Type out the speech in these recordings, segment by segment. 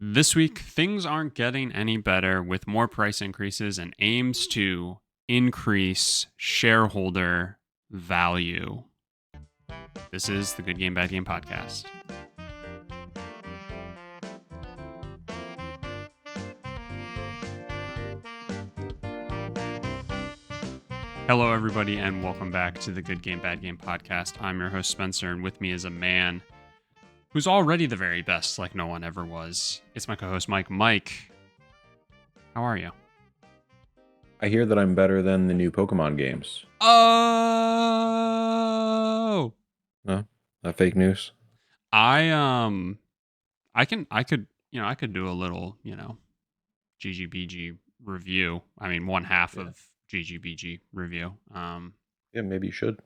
This week, things aren't getting any better with more price increases and aims to increase shareholder value. This is the Good Game, Bad Game podcast. Hello, everybody, and welcome back to the Good Game, Bad Game podcast. I'm your host, Spencer, and with me is a man who's already the very best, like no one ever was. It's my co-host, Mike. Mike, how are you? I hear that I'm better than the new Pokemon games. Oh, No? That fake news? I could do a little, GGBG review. I mean, one half Yeah. of GGBG review. Yeah, maybe you should.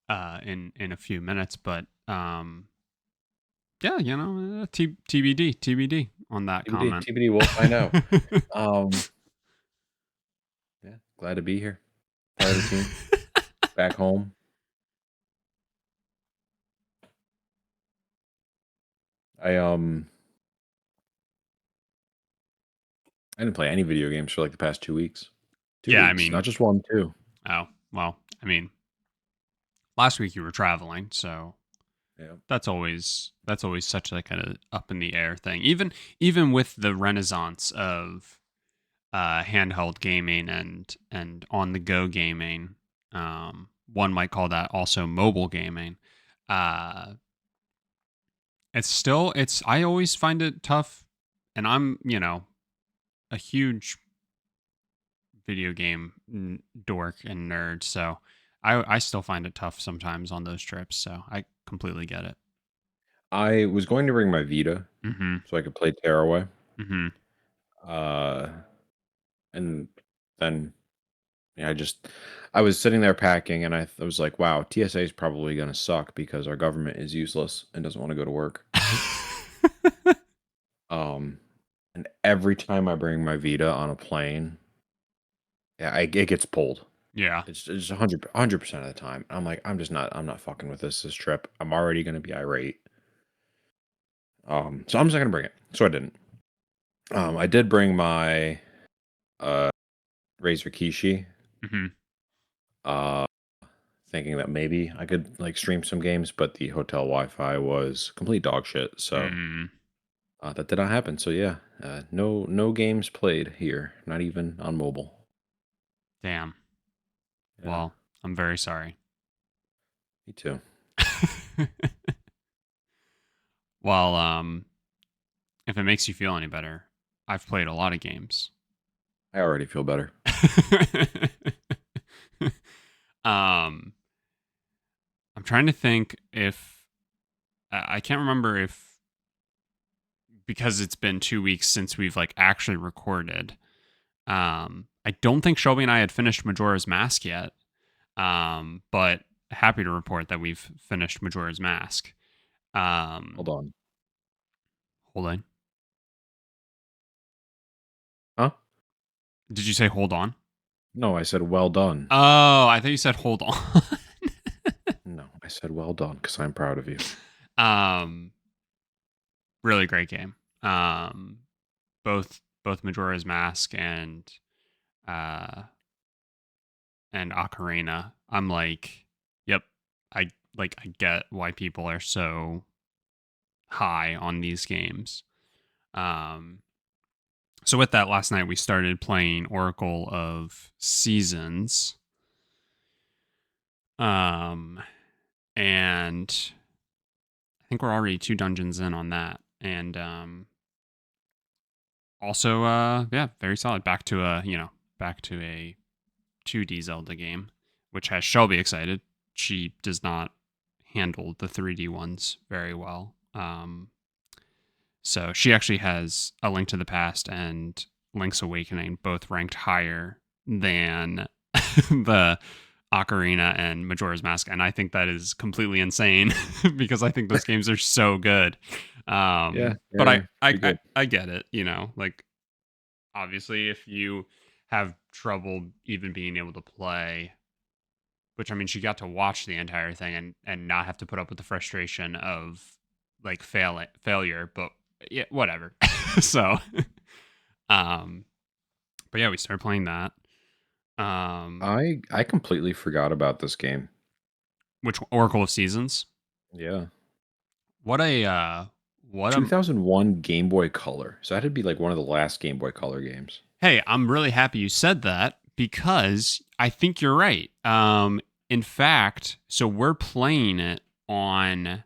In a few minutes, but yeah, TBD on that comment. TBD, we'll find out. Yeah, glad to be here. Part of the team. Back home. I didn't play any video games for like the past 2 weeks. 2 Yeah, I weeks, mean, not just 1, 2. oh, well, I mean, last week you were traveling, so Yeah. that's always such like an up in the air thing. Even with the renaissance of handheld gaming and on the go gaming, one might call that also mobile gaming. It's I always find it tough, and I'm a huge video game dork and nerd, so I still find it tough sometimes on those trips. So I completely get it. I was going to bring my Vita Mm-hmm. so I could play Tearaway. Mm-hmm. Uh, and then yeah, I was sitting there packing and I was like, wow, TSA is probably going to suck because our government is useless and doesn't want to go to work. Um, and every time I bring my Vita on a plane, yeah, it gets pulled. Yeah. It's 100% of the time. I'm like, I'm not fucking with this trip. I'm already going to be irate. So I'm just not going to bring it. So I didn't. I did bring my uh Razer Kishi. Mm-hmm. Uh Thinking that maybe I could like stream some games, but the hotel Wi-Fi was complete dog shit. So Mm. that did not happen. So yeah, no games played here, not even on mobile. Damn. Yeah, Well, I'm very sorry. me too. Well, if it makes you feel any better, I've played a lot of games. I already feel better. um, I'm trying to think if I can't remember if, because it's been 2 weeks since we've like actually recorded. I don't think Shelby and I had finished Majora's Mask yet. But happy to report that we've finished Majora's Mask. Hold on. Hold on. Huh? Did you say hold on? No, I said well done. Oh, I thought you said hold on. No, I said well done because I'm proud of you. um, really great game. Both Majora's Mask uh and Ocarina. I'm like, yep. I get why people are so high on these games. So with that, last night we started playing Oracle of Seasons. And I think we're already 2 dungeons in on that. And also yeah, very solid. Back to a 2D Zelda game, which has Shelby excited. She does not handle the 3D ones very well. So she actually has A Link to the Past and Link's Awakening both ranked higher than the Ocarina and Majora's Mask, and I think that is completely insane because I think those games are so good. Yeah, But pretty good. I get it. Like obviously if you have trouble even being able to play, which I mean she got to watch the entire thing and not have to put up with the frustration of like failure, but yeah, whatever. So, um, but yeah, we started playing that. Um, I completely forgot about this game. which Oracle of Seasons? Yeah. What a what a 2001 Game Boy Color. So that would be like one of the last Game Boy Color games. Hey, I'm really happy you said that because I think you're right. In fact, so we're playing it on.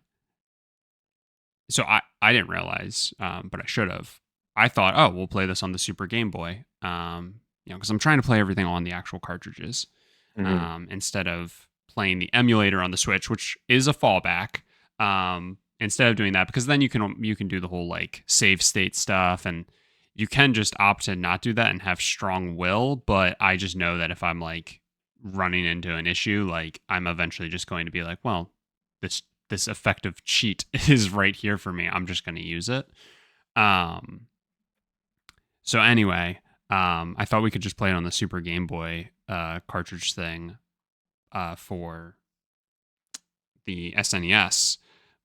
So I didn't realize, but I should have. I thought, oh, we'll play this on the Super Game Boy. Because I'm trying to play everything on the actual cartridges, Mhm. instead of playing the emulator on the Switch, which is a fallback. Instead of doing that, because then you can do the whole like save state stuff, and you can just opt to not do that and have strong will. But I just know that if I'm like running into an issue, like I'm eventually just going to be like, well, this effective cheat is right here for me. I'm just going to use it. Um, so anyway, I thought we could just play it on the Super Game Boy cartridge thing for the SNES,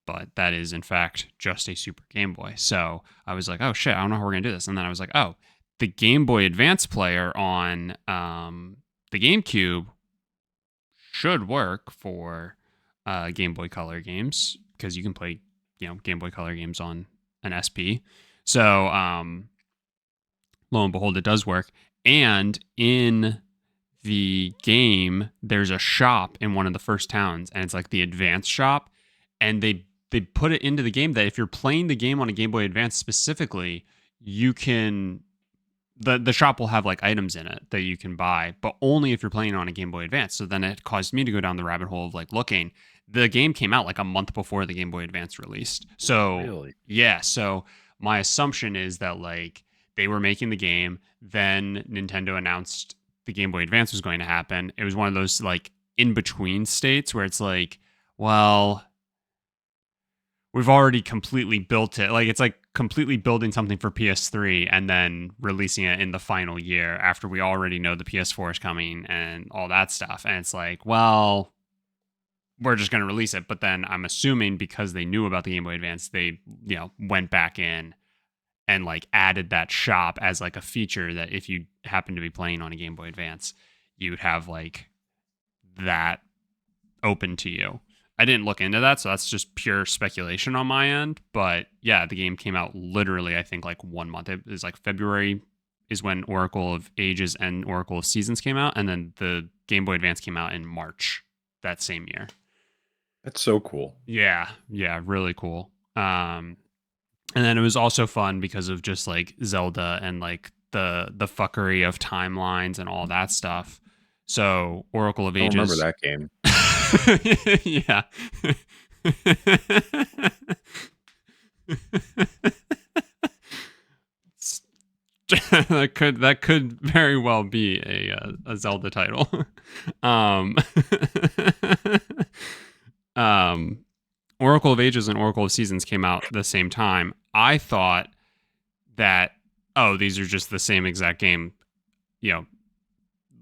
but that is in fact just a Super Game Boy. So I was like, oh shit, I don't know how we're gonna do this. And then I was like, oh, the Game Boy Advance player on the GameCube should work for Game Boy Color games because you can play Game Boy Color games on an SP. So lo and behold, it does work. And in the game, there's a shop in one of the first towns, and it's like the Advance shop, and they put it into the game that if you're playing the game on a Game Boy Advance specifically, you can the shop will have like items in it that you can buy, but only if you're playing on a Game Boy Advance. So then it caused me to go down the rabbit hole of like looking. The game came out like a month before the Game Boy Advance released. So Really? yeah, so my assumption is that like they were making the game, then Nintendo announced the Game Boy Advance was going to happen. It was one of those like in between states where it's like, well, we've already completely built it. Like it's like completely building something for PS3 and then releasing it in the final year after we already know the PS4 is coming and all that stuff. And it's like, well, we're just going to release it. But then I'm assuming because they knew about the Game Boy Advance, they, went back in and like added that shop as like a feature that if you happen to be playing on a Game Boy Advance, you'd have like that open to you. I didn't look into that, so that's just pure speculation on my end. But yeah, the game came out literally, I think, like 1 month. It was like February is when Oracle of Ages and Oracle of Seasons came out, and then the Game Boy Advance came out in March that same year. That's so cool. Yeah, yeah, really cool. And then it was also fun because of just like Zelda and like the fuckery of timelines and all that stuff. So Oracle of I don't remember Ages, that game. yeah. that could very well be a Zelda title. um, um, Oracle of Ages and Oracle of Seasons came out the same time. I thought that, oh, these are just the same exact game.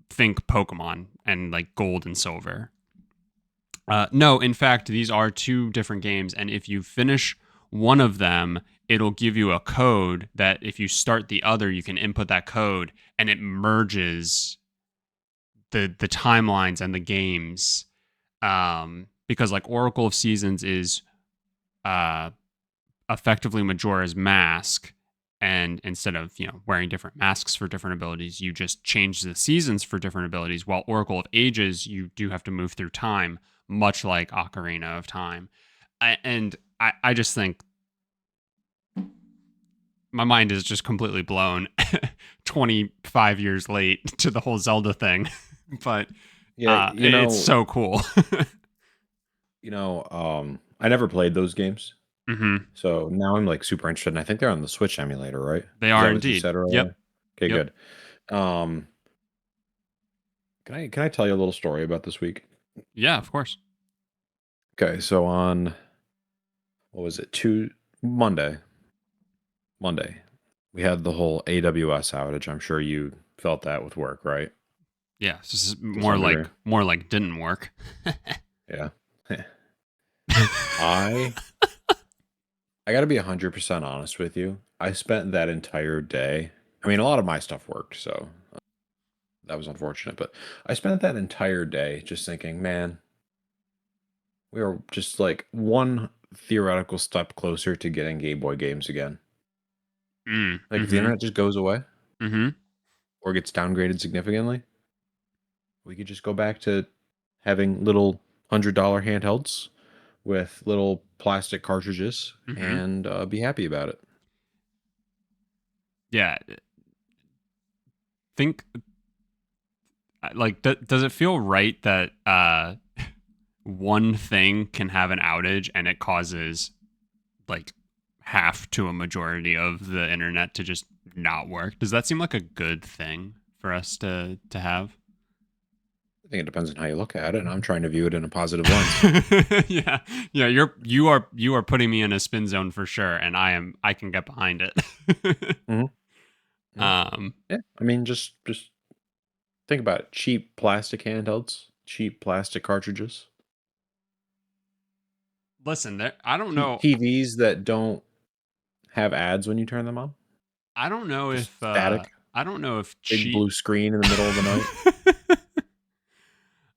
Think Pokemon and like Gold and Silver. No, in fact, these are two different games, and if you finish one of them, it'll give you a code that if you start the other, you can input that code, and it merges the timelines and the games. Because like Oracle of Seasons is uh, effectively Majora's Mask, and instead of wearing different masks for different abilities, you just change the seasons for different abilities. While Oracle of Ages, you do have to move through time, much like Ocarina of Time. And I just think my mind is just completely blown 25 years late to the whole Zelda thing. But Yeah, it's so cool. I never played those games. Hmm. So now I'm like super interested. And I think they're on the Switch emulator, right? They Is are that what you indeed. said Yep. earlier? Okay, Yep. good. Um, can I tell you a little story about this week? Yeah, of course. Okay, so on what was it? Monday. Monday. We had the whole AWS outage. I'm sure you felt that with work, right? Yeah, this is To more some like degree. more like didn't work. Yeah. I I gotta be 100% honest with you. I spent that entire day. I mean, a lot of my stuff worked, so that was unfortunate. But I spent that entire day just thinking, man, we are just like one theoretical step closer to getting Game Boy games again. Mm, Like if the mm-hmm. internet just goes away Mm-hmm. or gets downgraded significantly, we could just go back to having little $100 handhelds with little plastic cartridges Mm-hmm. and be happy about it. Yeah. Think like does it feel right that one thing can have an outage and it causes like half to a majority of the internet to just not work? Does that seem like a good thing for us to have? I think it depends on how you look at it, and I'm trying to view it in a positive lens. Yeah, yeah. You are putting me in a spin zone for sure, and I can get behind it. Hmm. Yeah. um, Yeah. I mean, just think about it. Cheap plastic handhelds, cheap plastic cartridges, listen, there. I don't know. TVs that don't have ads when you turn them on, I don't know just if static, I don't know if big cheap. blue screen in the middle of the night.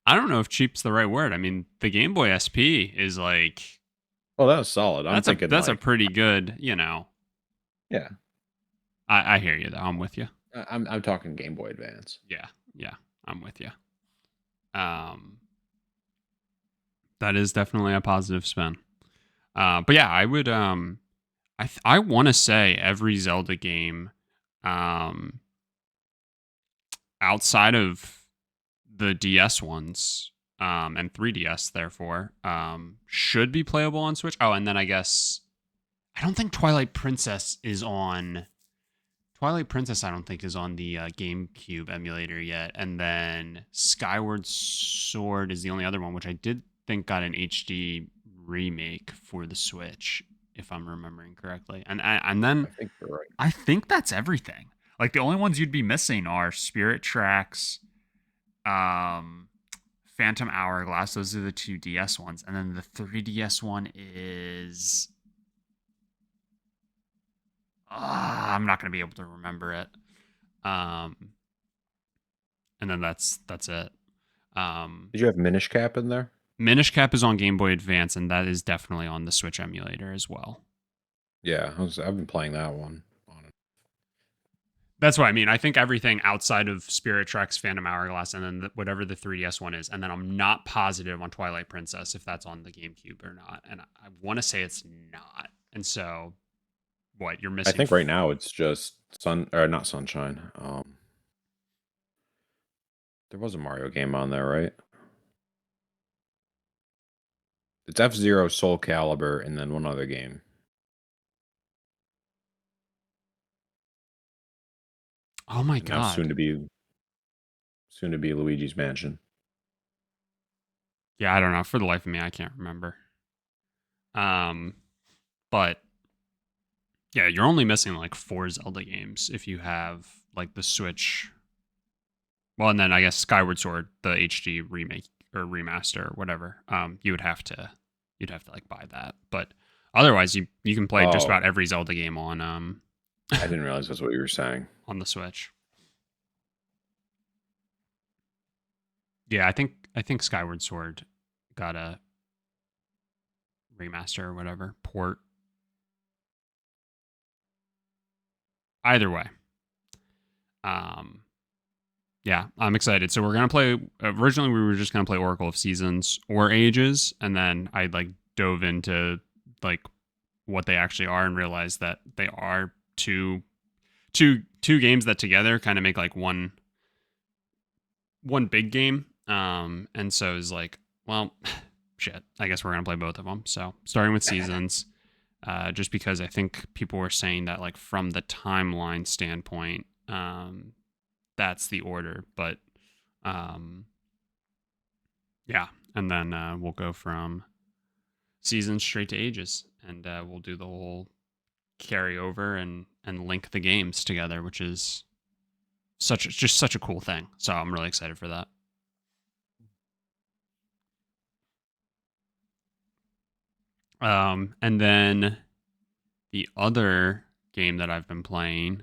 I don't know if cheap's the right word. I mean, the Game Boy SP is like Oh, that was solid. I'm thinking that's a like, pretty good. yeah, I hear you though. I'm with you. I'm talking Game Boy Advance. Yeah, yeah, I'm with you. Um, that is definitely a positive spin. But yeah, I would. I want to say every Zelda game, um, outside of the DS ones, and 3DS, therefore, should be playable on Switch. Oh, and then I guess I don't think Twilight Princess, I don't think is on the GameCube emulator yet, and then Skyward Sword is the only other one, which I did think got an HD remake for the Switch, if I'm remembering correctly. And then I think you're right. I think that's everything. Like the only ones you'd be missing are Spirit Tracks, um, Phantom Hourglass. Those are the two DS ones, and then the 3DS one is. I'm not gonna be able to remember it. Um, and then that's it. Did you have Minish Cap in there? Minish Cap is on Game Boy Advance, and that is definitely on the Switch emulator as well. Yeah, I've been playing that one on it. That's what I mean. I think everything outside of Spirit Tracks, Phantom Hourglass, and then whatever the 3DS one is, and then I'm not positive on Twilight Princess if that's on the GameCube or not, and I want to say it's not. And so, what you're I missing? think right now it's just Sun or not Sunshine. There was a Mario game on there, right? It's F-Zero, Soul Calibur, and then one other game. Oh my And now god! soon to be Luigi's Mansion. Yeah, I don't know. For the life of me, I can't remember. Um, but yeah, you're only missing like 4 Zelda games if you have like the Switch. Well, and then I guess Skyward Sword, the HD remake or remaster or whatever. You'd have to like buy that. But otherwise, you can play just Oh, about every Zelda game on I didn't realize that's what you were saying. on the Switch. Yeah, I think Skyward Sword got a remaster or whatever port. Either way, um, yeah, I'm excited. So we're gonna play. Originally, we were just gonna play Oracle of Seasons or Ages, and then I like dove into like what they actually are and realized that they are two games that together kind of make like one big game. And so it's like, well, shit. I guess we're gonna play both of them. So starting with Seasons, just because I think people were saying that like from the timeline standpoint, that's the order. But um, yeah, and then we'll go from Seasons straight to Ages, and we'll do the whole carry over and link the games together, which is such a cool thing. So I'm really excited for that. And then The other game that I've been playing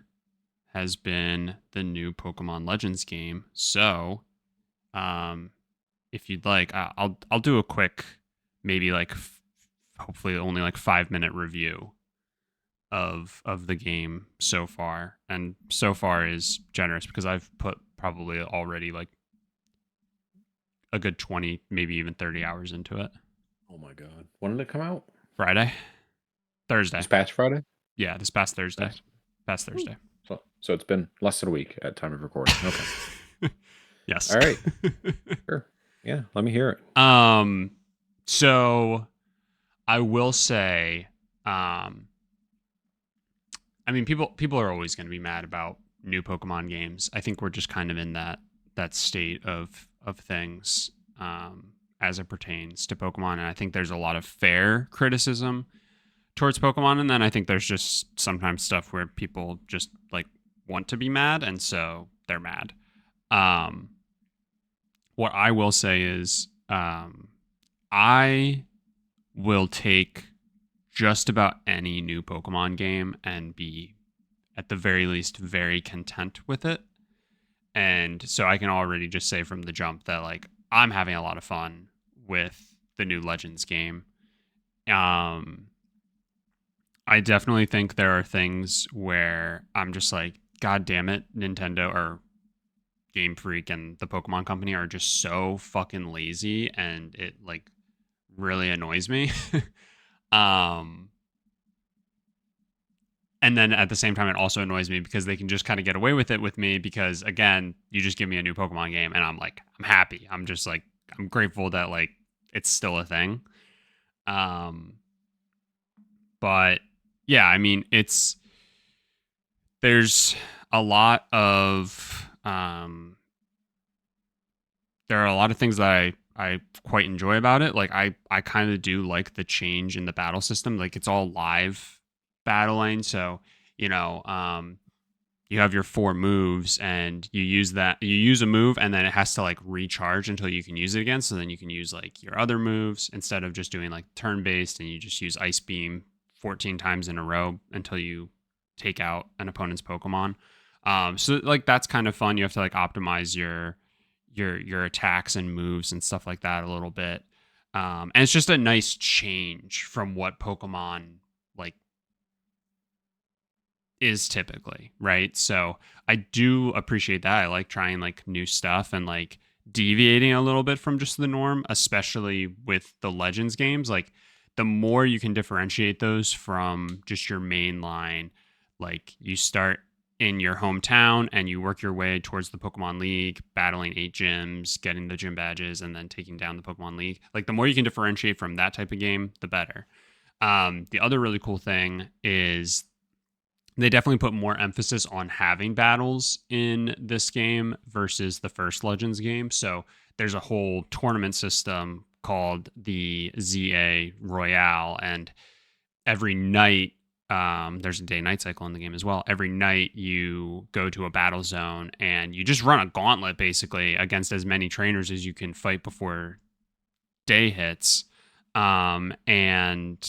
has been the new Pokemon Legends game. So, um, if you'd like, I'll do a quick, maybe like hopefully only like 5 minute review of the game so far, and so far is generous because I've put probably already like a good 20, maybe even 30 hours into it. Oh my god. When did it come out? Friday, This Thursday. past Friday? Yeah, this past Thursday. Past. Past Hmm. Thursday. So it's been less than a week at time of recording. Okay. Yes. All right. Sure. Yeah, let me hear it. um so I will say, um I mean, people are always going to be mad about new Pokemon games. I think we're just kind of in that state of things, as it pertains to Pokemon, and I think there's a lot of fair criticism towards Pokemon, and then I think there's just sometimes stuff where people just like want to be mad, and so they're mad. Um, what I will say is, I will take just about any new Pokemon game and be at the very least very content with it. And so I can already just say from the jump that like I'm having a lot of fun with the new Legends game. Um I definitely think there are things where I'm just like, God damn it, Nintendo or Game Freak and the Pokemon Company are just so fucking lazy, and it like really annoys me. um and then at the same time it also annoys me because they can just kind of get away with it with me because again, you just give me a new Pokemon game and I'm like, I'm happy. I'm just like, I'm grateful that like it's still a thing. Um but yeah, I mean, it's there's a lot of there are a lot of things that I quite enjoy about it. Like I kind of do like the change in the battle system. Like it's all live battling, so you know, you have your four moves and you use a move and then it has to like recharge until you can use it again, so then you can use like your other moves instead of just doing like turn based and you just use ice beam 14 times in a row until you take out an opponent's Pokemon. So like that's kind of fun. You have to like optimize your attacks and moves and stuff like that a little bit. And it's just a nice change from what Pokemon like is typically, right? So I do appreciate that. I like trying like new stuff and like deviating a little bit from just the norm, especially with the Legends games. Like the more you can differentiate those from just your main line, like you start in your hometown and you work your way towards the Pokemon League, battling 8 gyms, getting the gym badges, and then taking down the Pokemon League. Like the more you can differentiate from that type of game, the better. The other really cool thing is they definitely put more emphasis on having battles in this game versus the first Legends game. So there's a whole tournament system called the ZA Royale, and every night, there's a day night cycle in the game as well. Every night you go to a battle zone and you just run a gauntlet basically against as many trainers as you can fight before day hits. And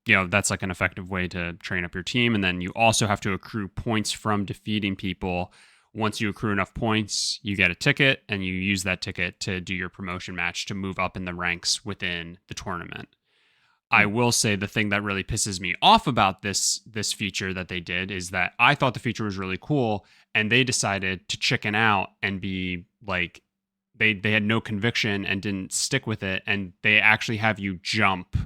you know, that's like an effective way to train up your team. And then you also have to accrue points from defeating people. Once you accrue enough points, you get a ticket, and you use that ticket to do your promotion match to move up in the ranks within the tournament. I Hmm. will say the thing that really pisses me off about this feature that they did is that I thought the feature was really cool, and they decided to chicken out and be like, they had no conviction and didn't stick with it, and they actually have you jump.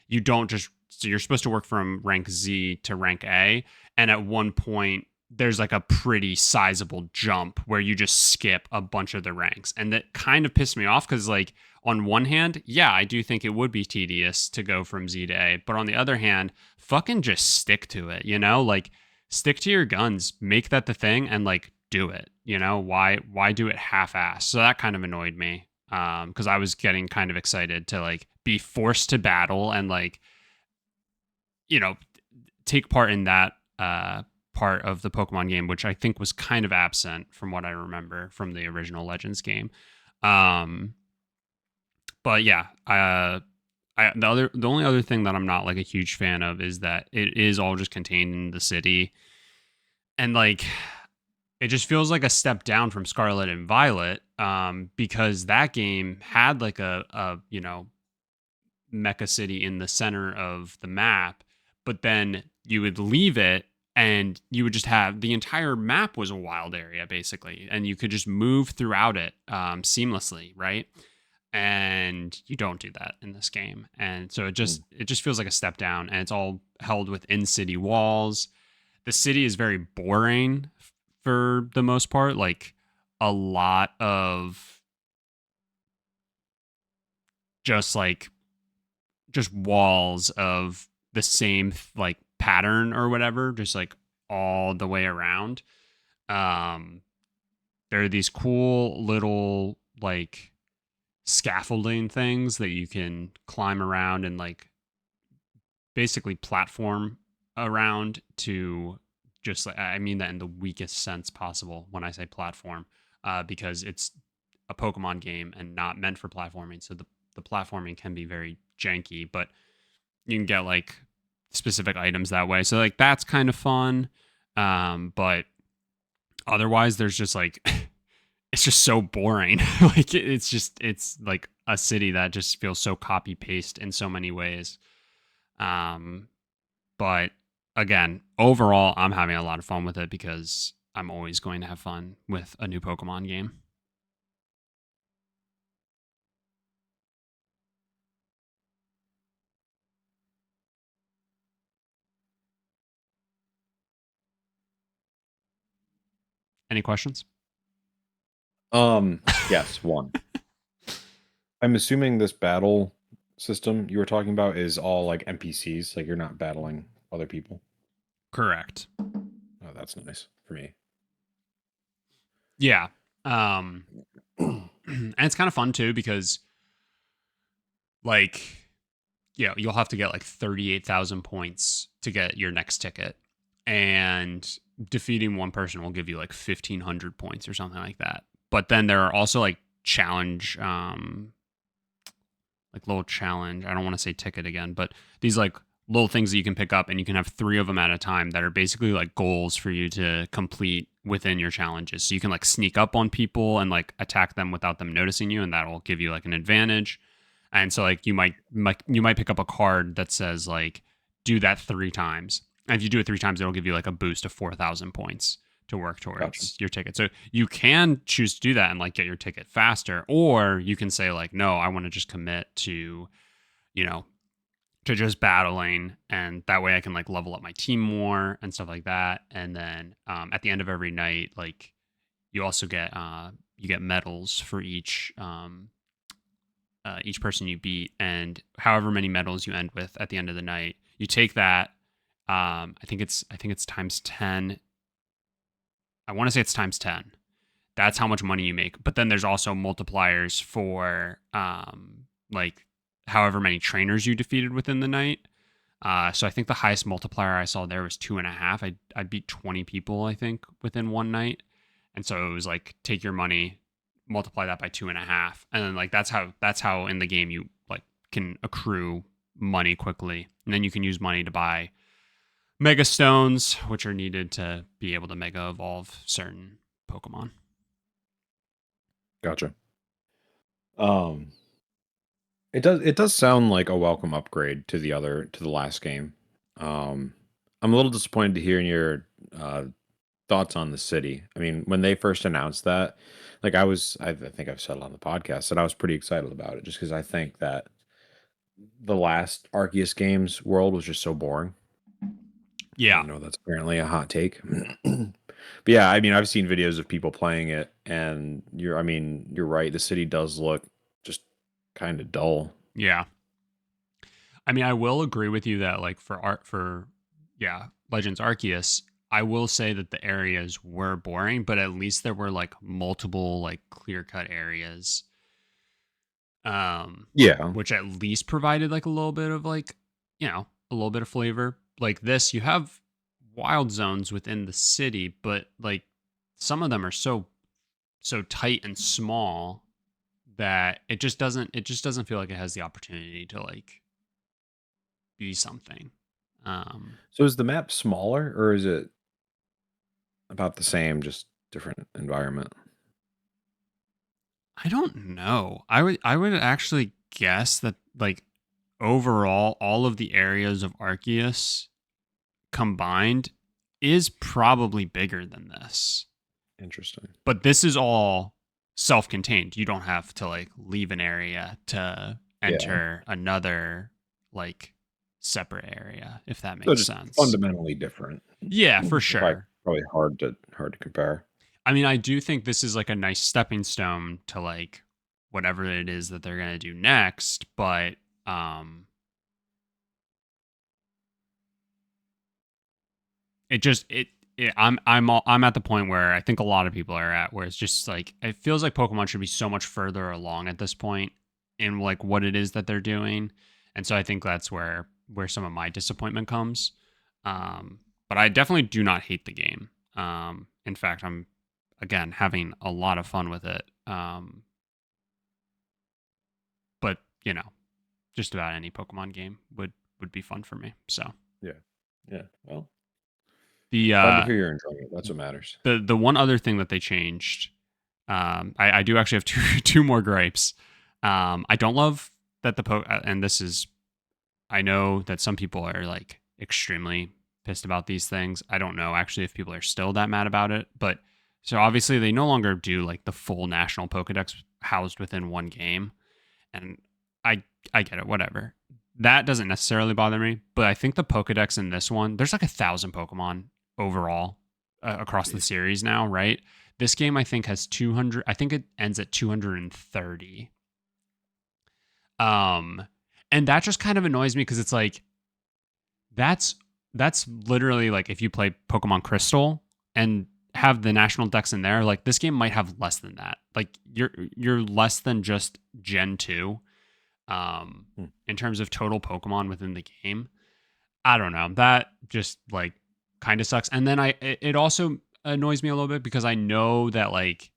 You don't just so you're supposed to work from rank Z to rank A, and at one point there's like a pretty sizable jump where you just skip a bunch of the ranks, and that kind of pissed me off because like on one hand, yeah, I do think it would be tedious to go from Z to A, but on the other hand, fucking just stick to it, you know? Like stick to your guns, make that the thing and like do it, you know? Why do it half-ass? So that kind of annoyed me. Cuz I was getting kind of excited to like be forced to battle and like, you know, take part in that part of the Pokemon game, which I think was kind of absent from what I remember from the original Legends game. Um but yeah, The only other thing that I'm not like a huge fan of is that it is all just contained in the city, and like it just feels like a step down from Scarlet and Violet, because that game had like a mecha city in the center of the map, but then you would leave it and you would just have the entire map was a wild area basically, and you could just move throughout it seamlessly, right? And you don't do that in this game, and so Mm. it just feels like a step down, and it's all held within city walls. The city is very boring for the most part, like a lot of just like just walls of the same like pattern or whatever, just like all the way around. Um, there are these cool little like scaffolding things that you can climb around and like basically platform around to just like, I mean that in the weakest sense possible when I say platform, because it's a Pokemon game and not meant for platforming. So the platforming can be very janky, but you can get like specific items that way. So like that's kind of fun. But otherwise there's just like it's just so boring. Like it's like a city that just feels so copy paste in so many ways. Um but again, overall I'm having a lot of fun with it because I'm always going to have fun with a new Pokemon game. Any questions? Yes, one. I'm assuming this battle system you were talking about is all like NPCs, like you're not battling other people. Correct. Oh, that's nice for me. Yeah. Um and it's kind of fun too because like you'll have to get like 38,000 points to get your next ticket. And defeating one person will give you like 1,500 points or something like that. But then there are also like challenge, like little challenge. I don't want to say ticket again, but these like little things that you can pick up, and you can have three of them at a time that are basically like goals for you to complete within your challenges. So you can like sneak up on people and like attack them without them noticing you, and that'll give you like an advantage. And so like you might pick up a card that says like do that three times. And if you do it three times, it'll give you like a boost of 4,000 points to work Gotcha. towards your ticket. So you can choose to do that and like get your ticket faster, or you can say like, no, I want to just commit to, you know, to just battling, and that way I can like level up my team more and stuff like that. And then at the end of every night, like you also get you get medals for each person you beat, and however many medals you end with at the end of the night, you take that. I think it's times 10. I want to say it's times 10. That's how much money you make. But then there's also multipliers for like however many trainers you defeated within the night. So I think the highest multiplier I saw there was 2.5. I beat 20 people, I think, within one night. And so it was like take your money, multiply that by 2.5. And then like that's how in the game you like can accrue money quickly. And then you can use money to buy mega stones, which are needed to be able to mega evolve certain Pokemon. Gotcha. Um, it does sound like a welcome upgrade to the last game. Um, I'm a little disappointed to hear your uh thoughts on the city. I mean, when they first announced that, like I think I've said it on the podcast that I was pretty excited about it just because I think that the last Arceus games world was just so boring. Yeah. I know that's apparently a hot take. But yeah, I mean, I've seen videos of people playing it, and I mean, you're right. The city does look just kind of dull. Yeah. I mean, I will agree with you that like yeah, Legends Arceus, I will say that the areas were boring, but at least there were like multiple like clear-cut areas, um Yeah, which at least provided like a little bit of like, a little bit of flavor. Like this, you have wild zones within the city, but like some of them are so tight and small that it just doesn't feel like it has the opportunity to like be something. Um, So is the map smaller or is it about the same, just different environment? I don't know. I would actually guess that like overall, all of the areas of Arceus combined is probably bigger than this. Interesting. But this is all self-contained. You don't have to like leave an area to Yeah. enter another like separate area, if that So makes just sense. fundamentally different. Yeah, for Probably sure. probably hard to compare. I mean, I do think this is like a nice stepping stone to like whatever it is that they're going to do next, but um it just I'm at the point where I think a lot of people are at where it's just like it feels like Pokemon should be so much further along at this point in like what it is that they're doing, and so I think that's where some of my disappointment comes. But I definitely do not hate the game. In fact, I'm again having a lot of fun with it. But just about any Pokemon game would be fun for me. So Yeah. Yeah. Well, the glad to hear you're enjoying it. That's what matters. the one other thing that they changed, I do actually have two more gripes. I don't love that and this is I know that some people are like extremely pissed about these things. I don't know actually if people are still that mad about it, but so obviously they no longer do like the full national Pokedex housed within one game, and I I get it, whatever. That doesn't necessarily bother me, but I think the Pokedex in this one, there's like 1,000 Pokemon overall across the Jeez. series now, right? This game I think has 200. I think it ends at 230. Um, and that just kind of annoys me because it's like that's that's literally like if you play Pokemon Crystal and have the national decks in there, like this game might have less than that. Like you're less than just Gen 2 Hmm. in terms of total Pokemon within the game. I don't know. That just like kind of sucks. And then it also annoys me a little bit because I know that like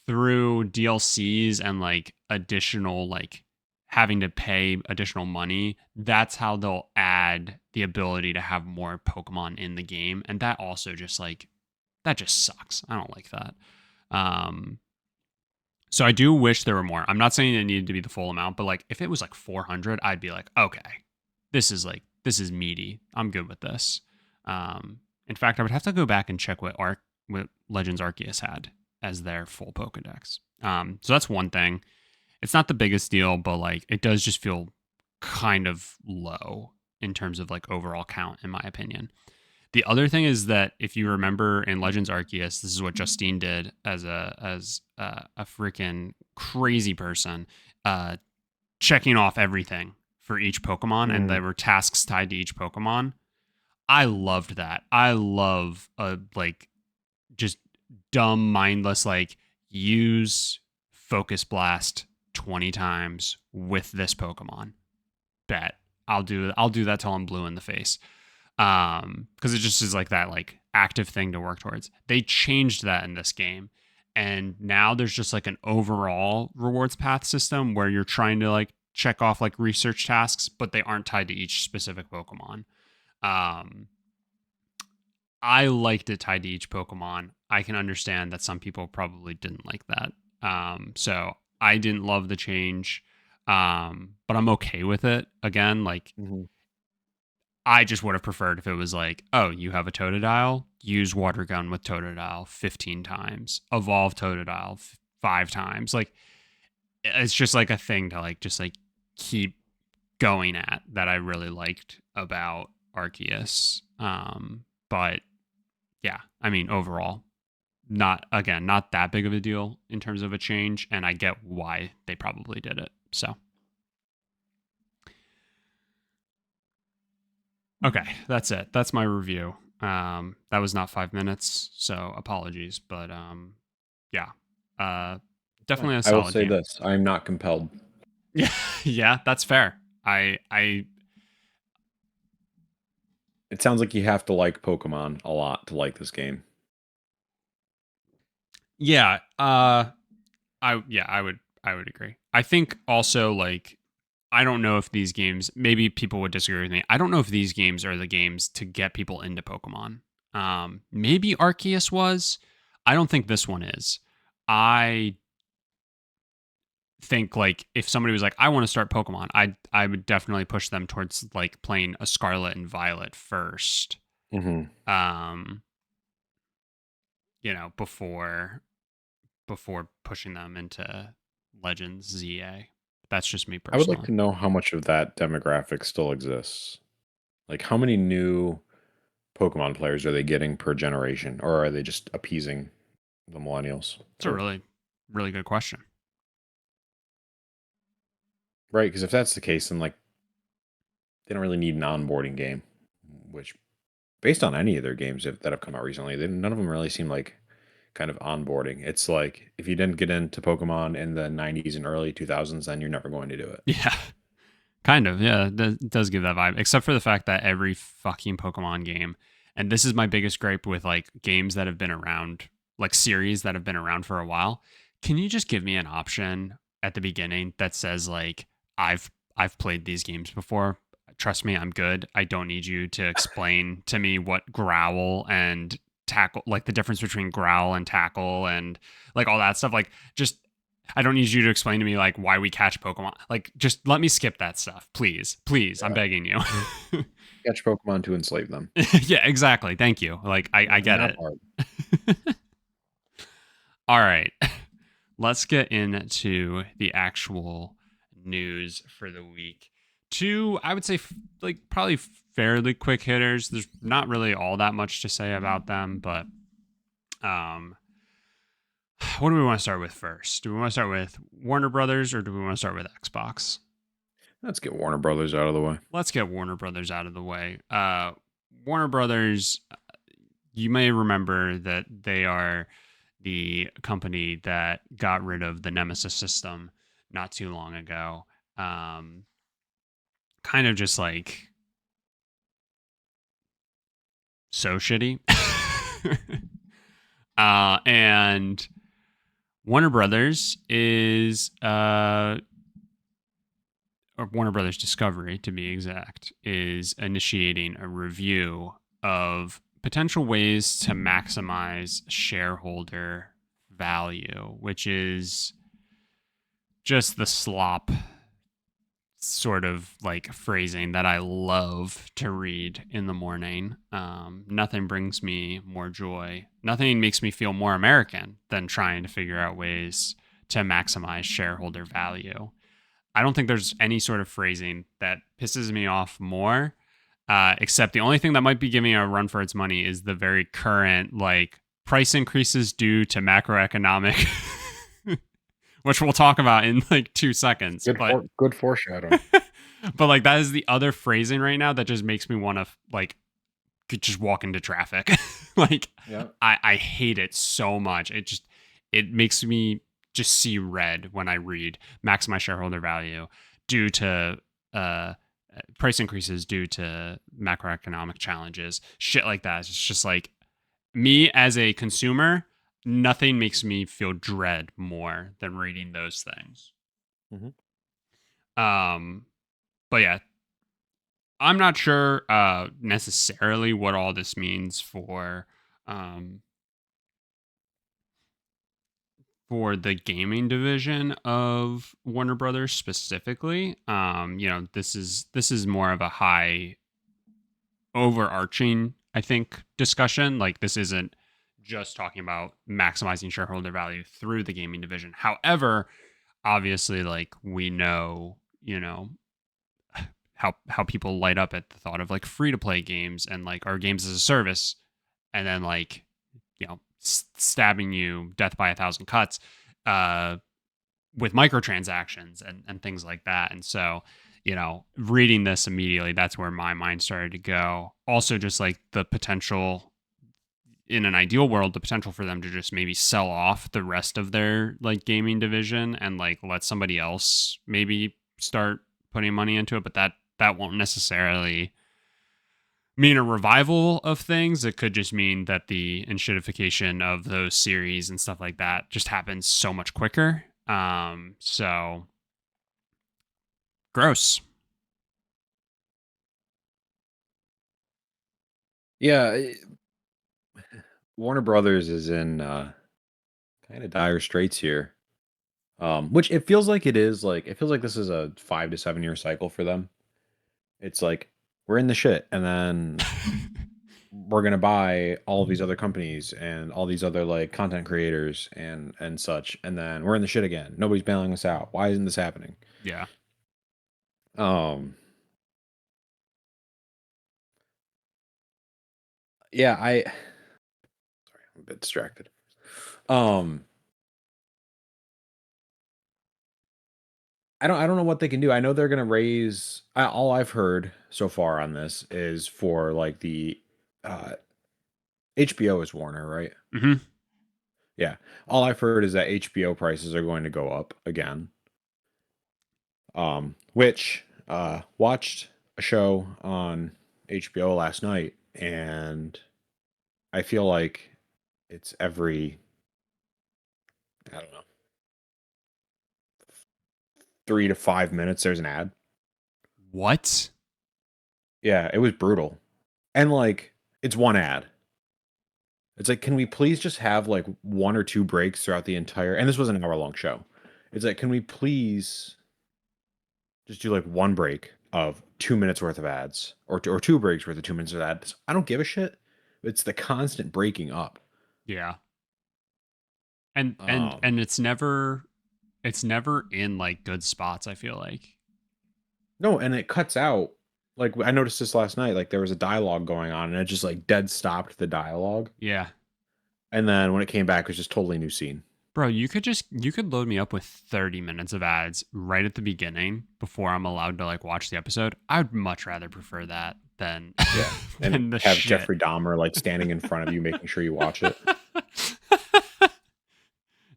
through DLCs and like additional like having to pay additional money, that's how they'll add the ability to have more Pokemon in the game. And that also just like that just sucks. I don't like that. Um so I do wish there were more. I'm not saying it needed to be the full amount, but like if it was like 400, I'd be like, okay, this is meaty. I'm good with this. In fact, I would have to go back and check what Legends Arceus had as their full Pokedex. So that's one thing. It's not the biggest deal, but like it does just feel kind of low in terms of like overall count, in my opinion. The other thing is that if you remember in Legends Arceus, this is what Justine did as a freaking crazy person, uh, checking off everything for each Pokemon, and Mm, there were tasks tied to each Pokemon. I loved that. I love like just dumb, mindless like use Focus Blast 20 times with this Pokemon. Bet I'll do that till I'm blue in the face, because it just is like that like active thing to work towards. They changed that in this game, and now there's just like an overall rewards path system where you're trying to like check off like research tasks, but they aren't tied to each specific Pokemon. um I liked it tied to each Pokemon. I can understand that some people probably didn't like that. So I didn't love the change, but I'm okay with it. Again, like mhm. I just would have preferred if it was like, oh, you have a Totodile, use Water Gun with Totodile 15 times, evolve Totodile 5 times. Like it's just like a thing to like just like keep going at that I really liked about Arceus. But yeah, I mean overall, not that big of a deal in terms of a change, and I get why they probably did it. So okay, that's it. That's my review. That was not 5 minutes, so apologies, but yeah, uh, Yeah. definitely a I will solid say game. this, I am not compelled. Yeah, yeah, that's fair. I It sounds like you have to like Pokemon a lot to like this game. yeah, I would agree. I think also like I don't know if these games, maybe people would disagree with me. I don't know if these games are the games to get people into Pokemon. Maybe Arceus was. I don't think this one is. I think like if somebody was like, I want to start Pokemon, I would definitely push them towards like playing a Scarlet and Violet first. Hmm. Um, before pushing them into Legends ZA. That's just me I would like personally. to know how much of that demographic still exists. Like, how many new Pokemon players are they getting per generation, or are they just appeasing the millennials It's a for really, really good question. right? Because if that's the case, then like they don't really need an onboarding game, which based on any of their games that have come out recently, none of them really seem like kind of onboarding. It's like if you didn't get into Pokemon in the 90s and early 2000s, then you're never going to do it. Yeah, kind of. Yeah, it does give that vibe. Except for the fact that every fucking Pokemon game, and this is my biggest gripe with like games that have been around, like series that have been around for a while. Can you just give me an option at the beginning that says like I've played these games before? Trust me, I'm good. I don't need you to explain to me what growl and tackle, like the difference between growl and tackle and like all that stuff. Like just I don't need you to explain to me like why we catch Pokemon. Like just let me skip that stuff, please. Please, I'm Yeah. begging you. Catch Pokemon to enslave them. Yeah, exactly. Thank you. Like I get Not it. hard. All right. Let's get into the actual news for the week. Two, I would say, like probably fairly quick hitters. There's not really all that much to say about them, but um, what do we want to start with first? Do we want to start with Warner Brothers or do we want to start with Xbox? Let's get Warner Brothers out of the way. Let's get Warner Brothers out of the way. Warner Brothers, you may remember that they are the company that got rid of the Nemesis system not too long ago. Um, kind of just like so shitty. And Warner Brothers is or Warner Brothers Discovery to be exact, is initiating a review of potential ways to maximize shareholder value, which is just the slop sort of like phrasing that I love to read in the morning. Nothing brings me more joy. Nothing makes me feel more American than trying to figure out ways to maximize shareholder value. I don't think there's any sort of phrasing that pisses me off more, except the only thing that might be giving a run for its money is the very current like price increases due to macroeconomic, which we'll talk about in like 2 seconds. But Good foreshadowing. but like that is the other phrasing right now that just makes me want to like just walk into traffic. Like Yeah. I hate it so much. It makes me just see red when I read maximize shareholder value due to uh price increases due to macroeconomic challenges. Shit like that. It's just like me as a consumer, nothing makes me feel dread more than reading those things. Hmm. Um but yeah, I'm not sure necessarily what all this means um, for the gaming division of Warner Brothers specifically. This is more of a high overarching, I think, discussion. Like this isn't just talking about maximizing shareholder value through the gaming division. However, obviously, like we know, how people light up at the thought of like free to play games and like our games as a service, and then like stabbing you death by a thousand cuts uh, with microtransactions and things like that. And so reading this immediately, that's where my mind started to go. Also, just like the potential in an ideal world, the potential for them to just maybe sell off the rest of their like gaming division and like let somebody else maybe start putting money into it, but that won't necessarily mean a revival of things. It could just mean that the enshittification of those series and stuff like that just happens so much quicker. So Gross. Yeah, Warner Brothers is in kind of dire straits here. Which it feels like it is like it feels like this is a 5 to 7 year cycle for them. It's like we're in the shit, and then we're gonna buy all of these other companies and all these other like content creators and such, and then we're in the shit again. Nobody's bailing us out. Why isn't this happening? Yeah. Um, yeah, I'm a bit distracted. Um, I don't know what they can do. I know they're gonna raise. All I've heard so far on this is for like the uh, HBO is Warner, right? Hmm. Yeah. All I've heard is that HBO prices are going to go up again. Which watched a show on HBO last night, and I feel like it's every I don't know 3 to 5 minutes there's an ad. What? Yeah, it was brutal, and like it's one ad. It's like, can we please just have like one or two breaks throughout the entire? And this was an hour long show. It's like, can we please just do like one break of 2 minutes worth of ads, or two breaks worth of 2 minutes of ads? I don't give a shit. It's the constant breaking up. Yeah. And and Um, and it's never in like good spots, I feel like. no, and it cuts out. Like I noticed this last night. Like there was a dialogue going on, and it just like dead stopped the dialogue. Yeah. And then when it came back, it was just totally new scene. Bro, you could load me up with 30 minutes of ads right at the beginning before I'm allowed to like watch the episode. I would much rather prefer that than Yeah, and than the have shit. Jeffrey Dahmer like standing in front of you, making sure you watch it.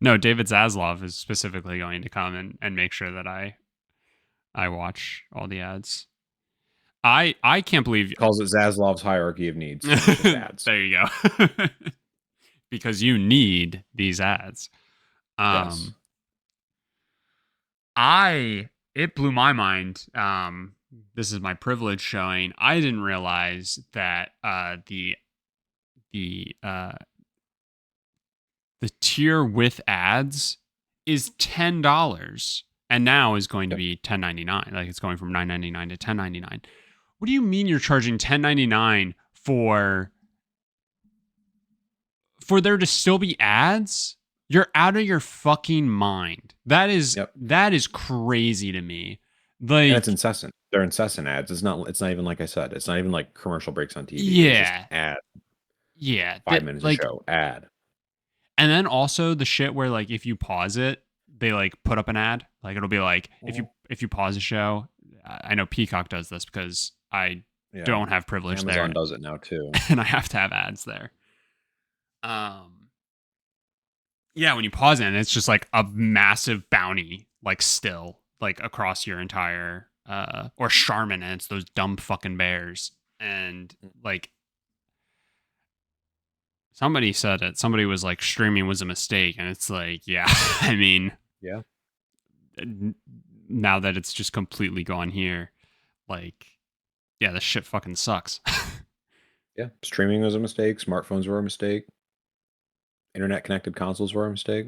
No, David Zaslav is specifically going to come and make sure that I watch all the ads. I can't believe Calls it Zaslav's hierarchy of needs, and it's just ads. there you go. Because you need these ads. Yes. Um I it blew my mind. This is my privilege showing. I didn't realize that the the tier with ads is $10 and now is going to Yep. be 10.99. Like it's going from 9.99 to 10.99. What do you mean you're charging 10.99 for there to still be ads? You're out of your fucking mind. That is Yep. that is crazy to me. And it's Like, incessant. They're incessant ads. It's not even like I said, it's not even like commercial breaks on TV. It's just yeah. ad. Yeah. 5 minutes a Like, show, ad. and then also the shit where like if you pause it, they like put up an ad. Like it'll be like Mhm. if you pause a show, I know Peacock does this because I Yeah. don't have privilege Amazon there does it now too. and I have to have ads there. Um yeah, when you pause it, and it's just like a massive bounty, like still like across your entire or Charmin, and it's those dumb fucking bears. And like somebody said it, somebody was like streaming was a mistake, and it's like, yeah, I mean, Yeah. now that it's just completely gone here, like, yeah, this shit fucking sucks. Yeah. Streaming was a mistake. Smartphones were a mistake. Internet connected consoles were a mistake.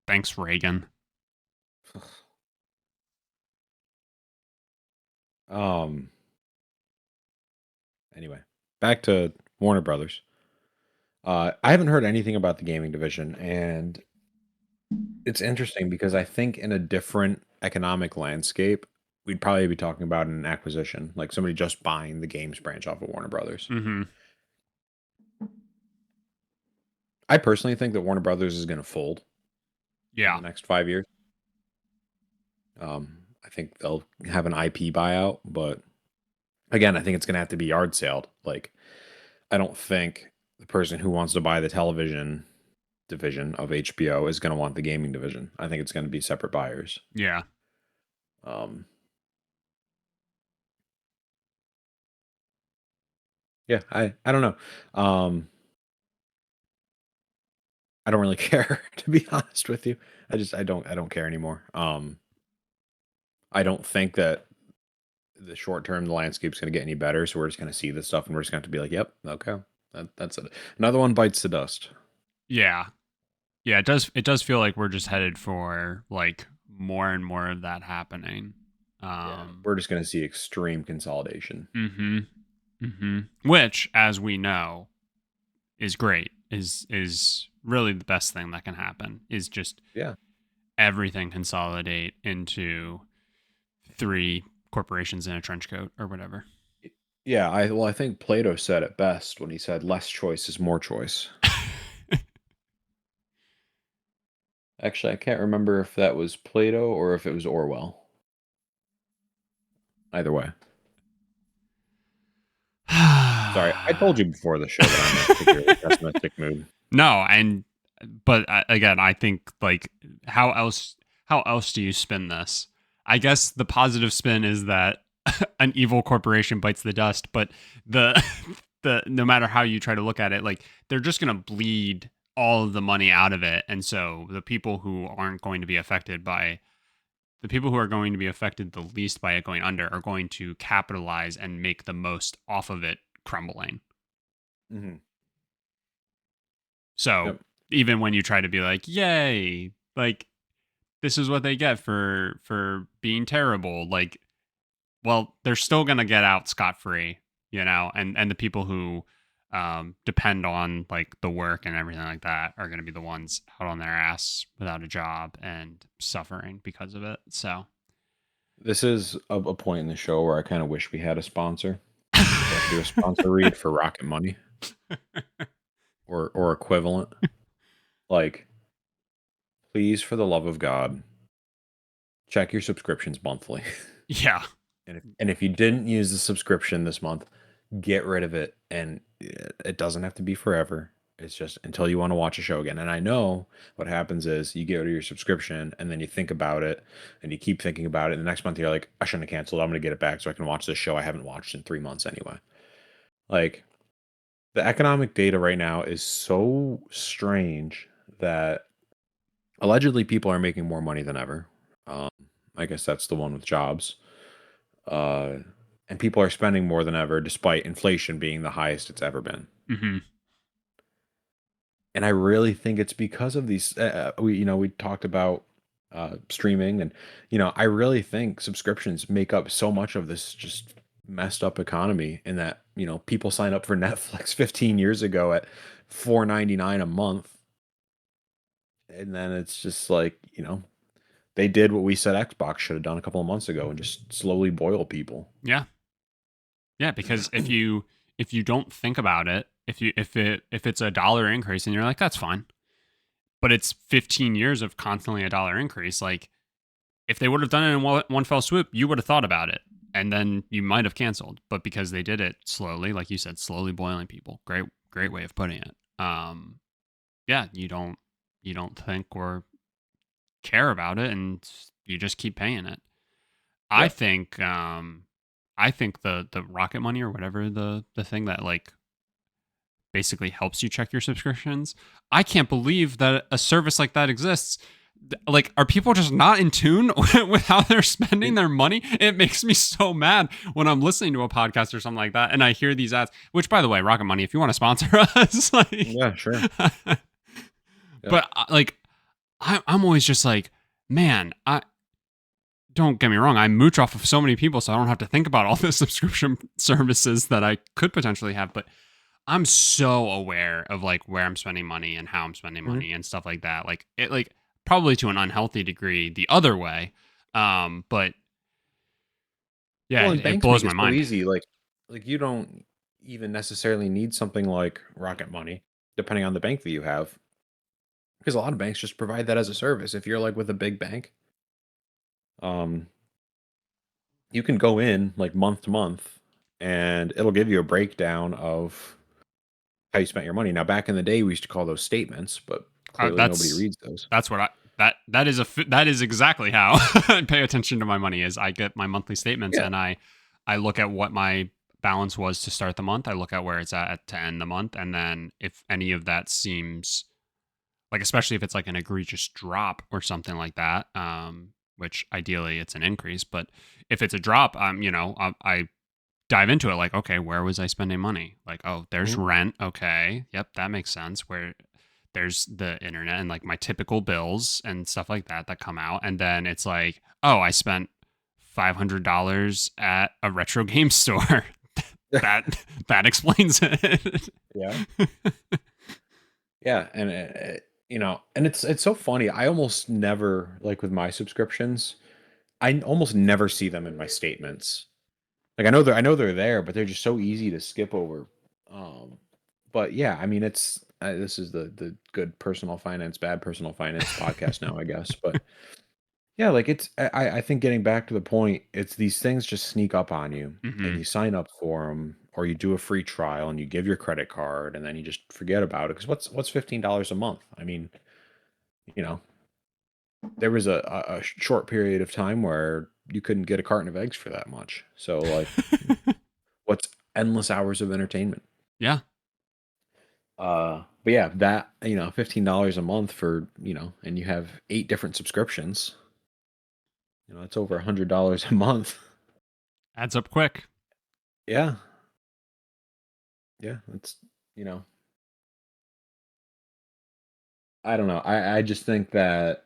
Thanks, Reagan. Um. Anyway, back to Warner Brothers. I haven't heard anything about the gaming division, and it's interesting because I think in a different economic landscape, we'd probably be talking about an acquisition, like somebody just buying the games branch off of Warner Brothers. Mm-hmm. I personally think that Warner Brothers is going to fold in Yeah. the next 5 years. I think they'll have an IP buyout, but again, I think it's going to have to be yard saled. Like, I don't think the person who wants to buy the television division of HBO is going to want the gaming division. I think it's going to be separate buyers. Yeah. Um, yeah, I don't know. I don't really care, to be honest with you. I don't care anymore. I don't think that the short term the landscape's going to get any better. So we're just going to see this stuff, and we're just going to have to be like, yep, okay, that's it. Another one bites the dust. Yeah. Yeah, it does feel like we're just headed for like more and more of that happening. Yeah, Um we're just going to see extreme consolidation. mhm. Mhm. Which as we know is great. Is really the best thing that can happen. Is just Yeah. everything consolidate into three corporations in a trench coat or whatever. Yeah, I think Plato said it best when he said less choice is more choice. Actually, I can't remember if that was Plato or if it was Orwell. Either way. Sorry, I told you before the show that I'm in a particularly pessimistic mood. No, and but again, I think like how else do you spin this? I guess the positive spin is that an evil corporation bites the dust, but the the no matter how you try to look at it, like they're just going to bleed all of the money out of it, and so the people who are going to be affected the least by it going under are going to capitalize and make the most off of it crumbling. Mhm. So Yep. even when you try to be like, yay, like this is what they get for being terrible, like, well, they're still gonna get out scot free, and the people who depend on like the work and everything like that are gonna be the ones out on their ass without a job and suffering because of it. So This is a point in the show where I kind of wish we had a sponsor, so I could do a sponsor read for Rocket Money or equivalent. Like, please, for the love of God, check your subscriptions monthly. yeah. And if you didn't use the subscription this month, get rid of it. And it doesn't have to be forever. It's just until you want to watch a show again. And I know what happens is you get rid of your subscription and then you think about it and you keep thinking about it. And the next month you're like, I shouldn't have canceled. I'm going to get it back so I can watch this show I haven't watched in 3 months anyway. Like, the economic data right now is so strange that allegedly people are making more money than ever. Um, I guess that's the one with jobs. Uh, and people are spending more than ever despite inflation being the highest it's ever been. Hmm. And I really think it's because of these. We talked about streaming, and I really think subscriptions make up so much of this just messed up economy. In that people sign up for Netflix 15 years ago at 4.99 a month, and then it's just like they did what we said Xbox should have done a couple of months ago and just slowly boil people. Yeah. Yeah, because if you don't think about it, if it's a dollar increase and you're like, that's fine. But it's 15 years of constantly a dollar increase. Like if they would have done it in one fell swoop, you would have thought about it. And then you might have canceled. But because they did it slowly, like you said, slowly boiling people. Great way of putting it. Yeah, you don't think or care about it and you just keep paying it. I Yep. think I think the Rocket Money or whatever the thing that like basically helps you check your subscriptions. I can't believe that a service like that exists. Like, are people just not in tune with how they're spending their money? It makes me so mad when I'm listening to a podcast or something like that and I hear these ads, which by the way, Rocket Money, if you want to sponsor us, like, Yeah, sure. Yep. but like, I'm always just like, man, I don't get me wrong, I mooch off of so many people, so I don't have to think about all the subscription services that I could potentially have. But I'm so aware of like where I'm spending money and how I'm spending Mhm. money and stuff like that. Like it, like probably to an unhealthy degree the other way. But yeah, Well, it, and it banks blows make my it so mind. easy. Like you don't even necessarily need something like Rocket Money, depending on the bank that you have, because a lot of banks just provide that as a service. If you're like with a big bank, um, you can go in like month to month, and it'll give you a breakdown of how you spent your money. Now, back in the day, we used to call those statements, but clearly nobody That's reads those. that's what I that is exactly how I pay attention to my money. Is I get my monthly statements Yeah. and I look at what my balance was to start the month. I look at where it's at to end the month, and then if any of that seems like, especially if it's like an egregious drop or something like that, which ideally it's an increase. But if it's a drop, I dive into it like, okay, where was I spending money? Like, oh, there's Mhm. rent. Okay, yep, that makes sense. Where there's the internet and like my typical bills and stuff like that come out, and then it's like, oh, I spent $500 at a retro game store. that that explains it. Yeah. Yeah, and and it's so funny. I almost never like with my subscriptions. I almost never see them in my statements. Like I know they're there, but they're just so easy to skip over. Um, but yeah, I mean, it's this is the good personal finance, bad personal finance podcast now, I guess. But yeah, like I think getting back to the point, it's these things just sneak up on you, and Hmm. you sign up for them, or you do a free trial, and you give your credit card, and then you just forget about it because what's $15 a month? I mean, you know, there was a short period of time where you couldn't get a carton of eggs for that much. So like, what's endless hours of entertainment? Yeah, But yeah, that $15 a month for and you have 8 different subscriptions. It's over $100 a month. adds up quick. Yeah, yeah, it's you know, I don't know. I just think that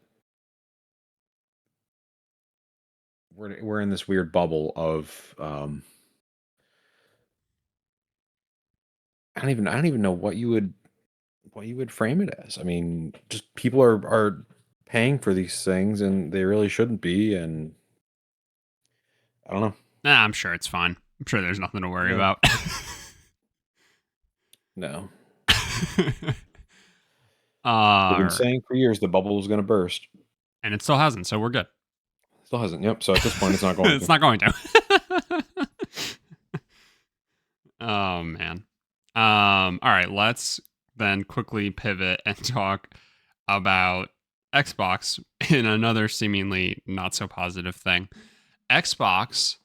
we're in this weird bubble of I don't even know what you would frame it as. I mean, just people are paying for these things and they really shouldn't be, and I don't know. Nah, I'm sure it's fine. I'm sure there's nothing to worry Yeah. about. No. They've been uh, saying for years the bubble was going to burst. and it still hasn't, so we're good. Still hasn't. Yep. So at this point, it's not going It's to. not going to. Oh man. All right, let's then quickly pivot and talk about Xbox in another seemingly not so positive thing. Xbox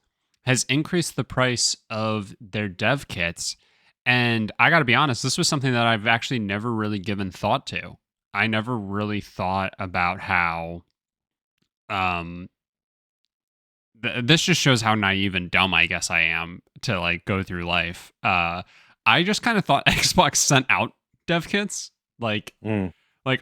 has increased the price of their dev kits, and I got to be honest, this was something that I've actually never really given thought to. I never really thought about how um this just shows how naive and dumb I guess I am to like go through life. I just kind of thought Xbox sent out dev kits like Mm,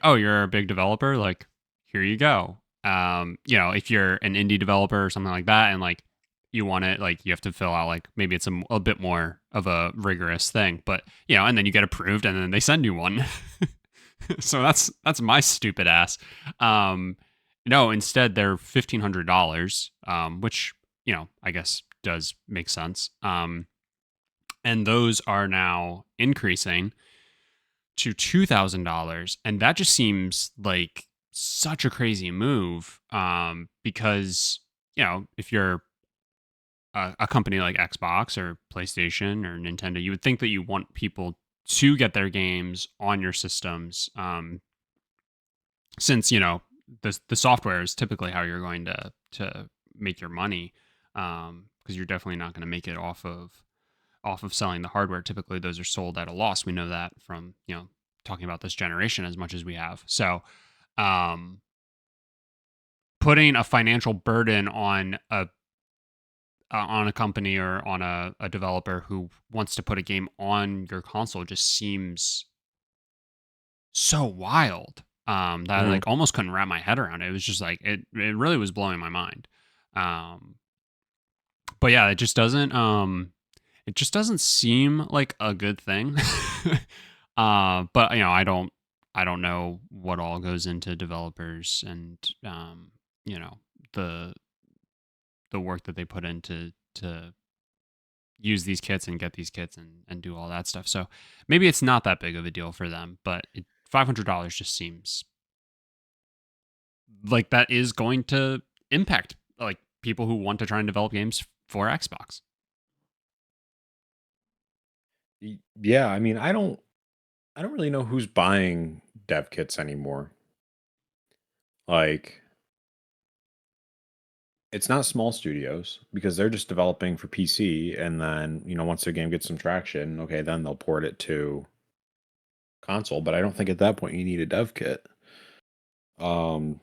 oh, you're a big developer, like here you go. If you're an indie developer or something like that, and like you want it, like you have to fill out like maybe it's a bit more of a rigorous thing, but and then you get approved, and then they send you one. So that's my stupid ass. Um, no, instead they're $1,500, which I guess does make sense. And those are now increasing to $2,000, and that just seems like such a crazy move. Because if you're a company like Xbox or PlayStation or Nintendo, you would think that you want people to get their games on your systems. Since the software is typically how you're going to make your money, because you're definitely not going to make it off of selling the hardware. Typically those are sold at a loss. We know that from talking about this generation as much as we have. So um putting a financial burden on a company or on a developer who wants to put a game on your console just seems so wild, that I mm. like almost couldn't wrap my head around it. It was just like it really was blowing my mind. Um, but yeah, it just doesn't seem like a good thing. But I don't know what all goes into developers and you know the the work that they put into to use these kits and get these kits and do all that stuff. So maybe it's not that big of a deal for them, but $500 just seems like that is going to impact like people who want to try and develop games for Xbox. Yeah. I mean, I don't really know who's buying dev kits anymore. Like, it's not small studios because they're just developing for PC, and then once their game gets some traction, okay, then they'll port it to console. But I don't think at that point you need a dev kit. Um,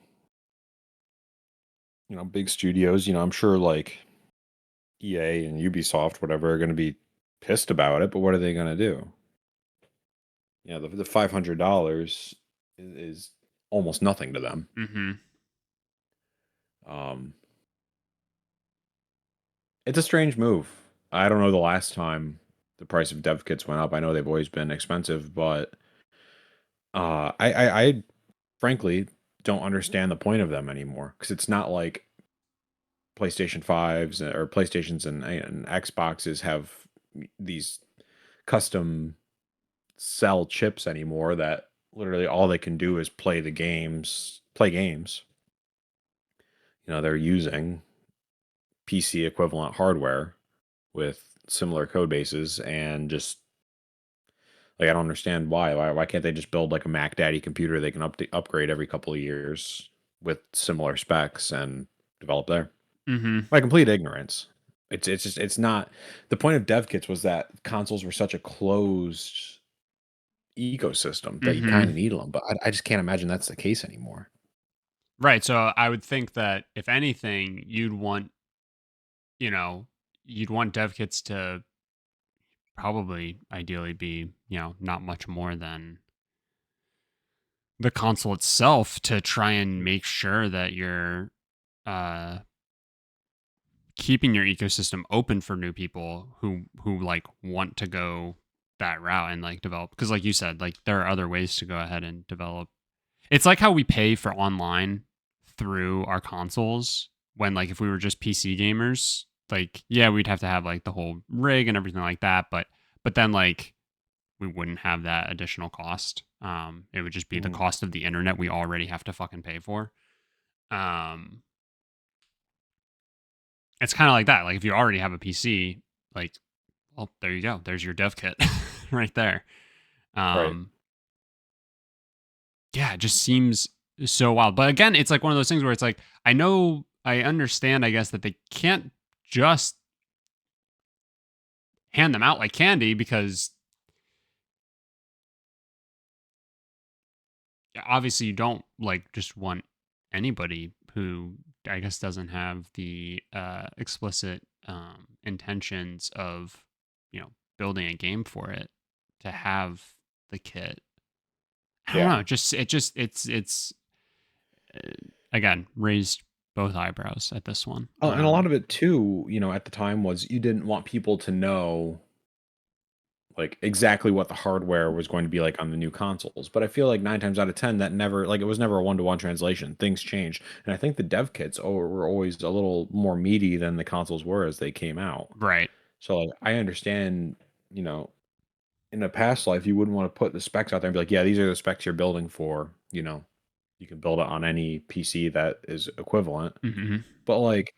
big studios, I'm sure like EA and Ubisoft, whatever, are going to be pissed about it, but what are they going to do? The $500 is almost nothing to them. Mm-hmm. Um, it's a strange move. I don't know the last time the price of dev kits went up. I know they've always been expensive, but I frankly don't understand the point of them anymore because it's not like PlayStation 5s or PlayStations and Xboxes have these custom sell chips anymore that literally all they can do is play games. They're using PC equivalent hardware with similar code bases and just like I don't understand why can't they just build like a Mac Daddy computer they can upgrade every couple of years with similar specs and develop there? Mm-hmm. My complete ignorance. It's not the point of dev kits was that consoles were such a closed ecosystem that you kind Mm-hmm. of needed them, but I just can't imagine that's the case anymore. Right. So I would think that if anything, you know, you'd want dev kits to probably ideally be, not much more than the console itself to try and make sure that you're uh keeping your ecosystem open for new people who like want to go that route and like develop, because like you said, like there are other ways to go ahead and develop. It's like how we pay for online through our consoles when like if we were just PC gamers, like yeah, we'd have to have like the whole rig and everything like that, but then like we wouldn't have that additional cost. It would just be the Mhm. cost of the internet we already have to fucking pay for. Um, it's kind of like that. Like if you already have a PC, like, well, there you go. There's your dev kit right there. Right. Um, yeah, it just seems so wild. But again, it's like one of those things where it's like, I understand, I guess, that they can't just hand them out like candy because obviously you don't like just want anybody who I guess doesn't have the explicit intentions of, building a game for it to have the kit. I don't Yeah. know. It's uh, again raised both eyebrows at this one. Oh, and a lot of it too, at the time was you didn't want people to know like exactly what the hardware was going to be like on the new consoles. But I feel like 9 times out of 10 that never like it was never a one-to-one translation. Things changed. And I think the dev kits were always a little more meaty than the consoles were as they came out. Right. So like I understand, you know, in a past life you wouldn't want to put the specs out there and be like, yeah, these are the specs you're building for, you can build it on any PC that is equivalent. Hmm. But like,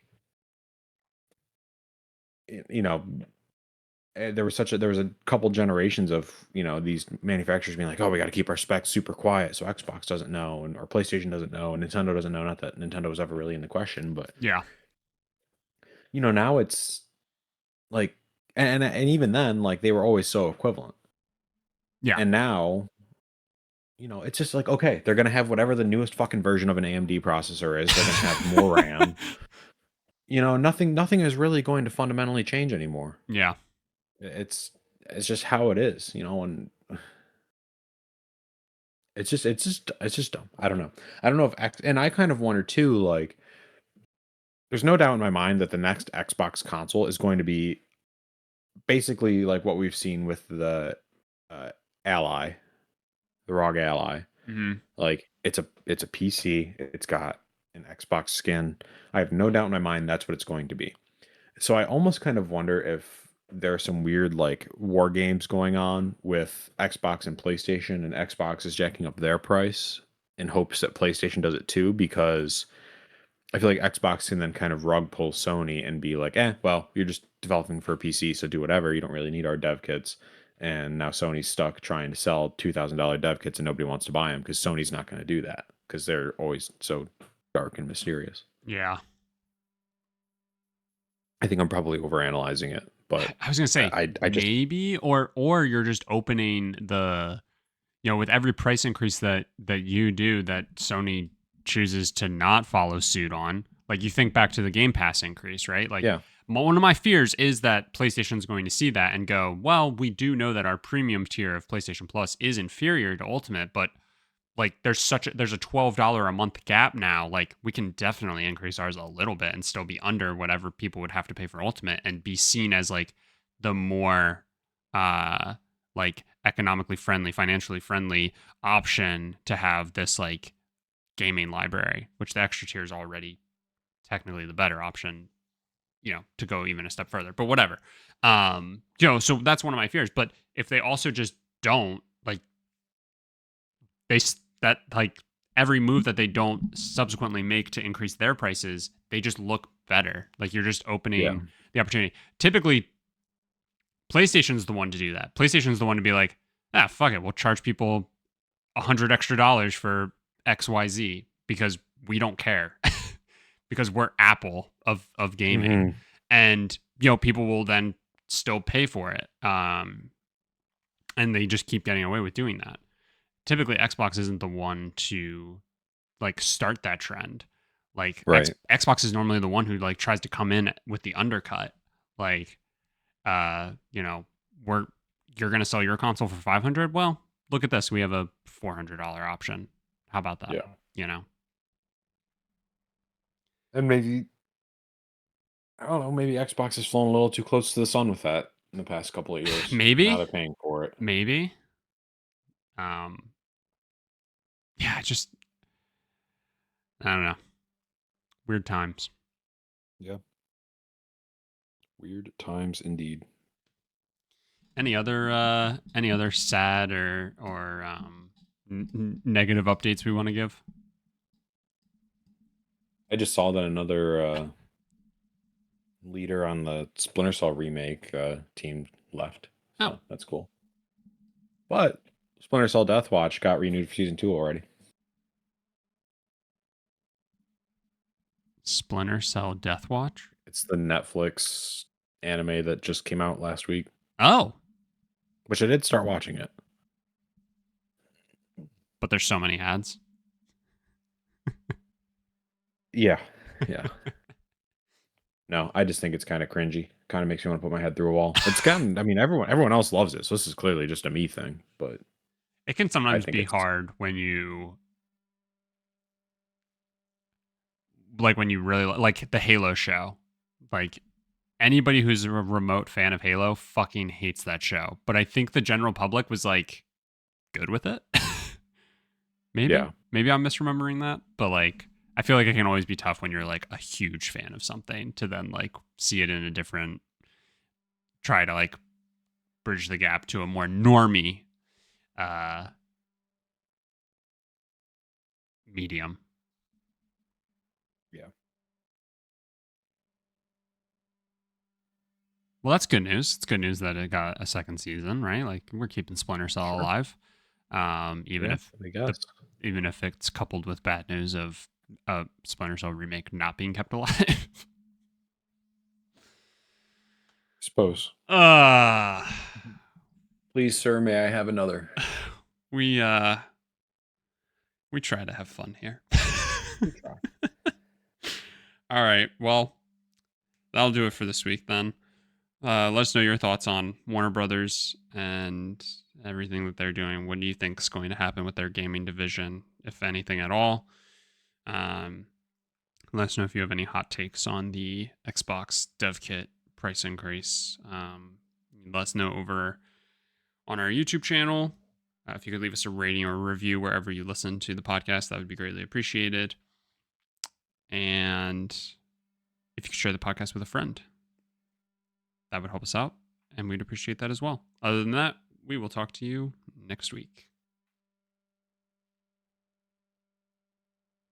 you know, there was a couple generations of these manufacturers being like, oh, we got to keep our specs super quiet so Xbox doesn't know and or PlayStation doesn't know and Nintendo doesn't know. Not that Nintendo was ever really in the question, but Yeah. now it's like, and even then, like they were always so equivalent, Yeah. and now it's just like, okay, they're gonna have whatever the newest fucking version of an AMD processor is. They're gonna have more RAM. Nothing is really going to fundamentally change anymore. Yeah. It's it's just how it is, and it's just dumb. I don't know. I don't know if and I kind of wonder too, like, there's no doubt in my mind that the next Xbox console is going to be basically like what we've seen with the uh, Ally, the ROG Ally. Hmm. Like it's a PC. It's got an Xbox skin. I have no doubt in my mind that's what it's going to be. So I almost kind of wonder if there are some weird like war games going on with Xbox and PlayStation, and Xbox is jacking up their price in hopes that PlayStation does it too, because I feel like Xbox can then kind of rug pull Sony and be like, well, you're just developing for a PC, so do whatever. You don't really need our dev kits. And now Sony's stuck trying to sell $2,000 dev kits and nobody wants to buy them because Sony's not going to do that because they're always so dark and mysterious. Yeah. I think I'm probably overanalyzing it, but I was gonna say I just maybe, or you're just opening the, with every price increase that you do that Sony chooses to not follow suit on. Like you think back to the Game Pass increase, right? Like Yeah. one of my fears is that PlayStation's going to see that and go, well, we do know that our premium tier of PlayStation Plus is inferior to Ultimate, but like there's a $12 a month gap now. Like we can definitely increase ours a little bit and still be under whatever people would have to pay for Ultimate and be seen as like the more uh like economically friendly, financially friendly option to have this like gaming library, which the extra tier is already technically the better option, to go even a step further. But whatever. So that's one of my fears. But if they also just don't like that like every move that they don't subsequently make to increase their prices, they just look better. Like you're just Yeah. opening the opportunity. Typically, PlayStation's the one to do that. PlayStation's the one to be like, fuck it, we'll charge people $100 extra for XYZ because we don't care. Because we're Apple of gaming. Hmm. And people will then still pay for it. And they just keep getting away with doing that. Typically Xbox isn't the one to like start that trend. Like Right. Xbox is normally the one who like tries to come in with the undercut. Like uh, you know, we're you're gonna sell your console for 500. Well, look at this. We have a $400 option. How about that? Yeah. You know, And maybe I don't know. Maybe Xbox has flown a little too close to the sun with that in the past couple of years. Now maybe, they're paying for it. maybe. Um, yeah, just I don't know. Weird times. Yeah. Weird times indeed. Any other sad or negative updates we want to give? I just saw that another leader on the Splinter Cell remake team left. Oh, So that's cool. But Splinter Cell Death Watch got renewed for season 2 already. Splinter Cell Death Watch. It's the Netflix anime that just came out last week, Oh, which I did start watching it. but there's so many ads. Yeah. Yeah. No, I just think it's kind of cringy. Kind of makes me want to put my head through a wall. It's gotten, I mean, everyone else loves it, so this is clearly just a me thing. But It can I sometimes think be it's hard when you really like the Halo show. Like anybody who's a remote fan of Halo fucking hates that show. But I think the general public was like good with it. Maybe. yeah, Maybe I'm misremembering that. But like I feel like it can always be tough when you're like a huge fan of something to then like see it in a different try to like bridge the gap to a more normie uh medium. yeah, Well, that's good news. It's good news that it got a second season, right? Like we're keeping Splinter Cell sure, alive, even yeah, if I the guess. even if it's coupled with bad news of a Splinter Cell remake not being kept alive. Suppose. uh Please, sir, may I have another? we we try to have fun here. We try. All right. Well, that'll do it for this week then. Let us know your thoughts on Warner Brothers and everything that they're doing. What do you think is going to happen with their gaming division, if anything at all? Um, Let us know if you have any hot takes on the Xbox Dev Kit price increase. Let us know over on our YouTube channel. If you could leave us a rating or a review wherever you listen to the podcast, that would be greatly appreciated. And if you could share the podcast with a friend, that would help us out, and we'd appreciate that as well. Other than that, we will talk to you next week.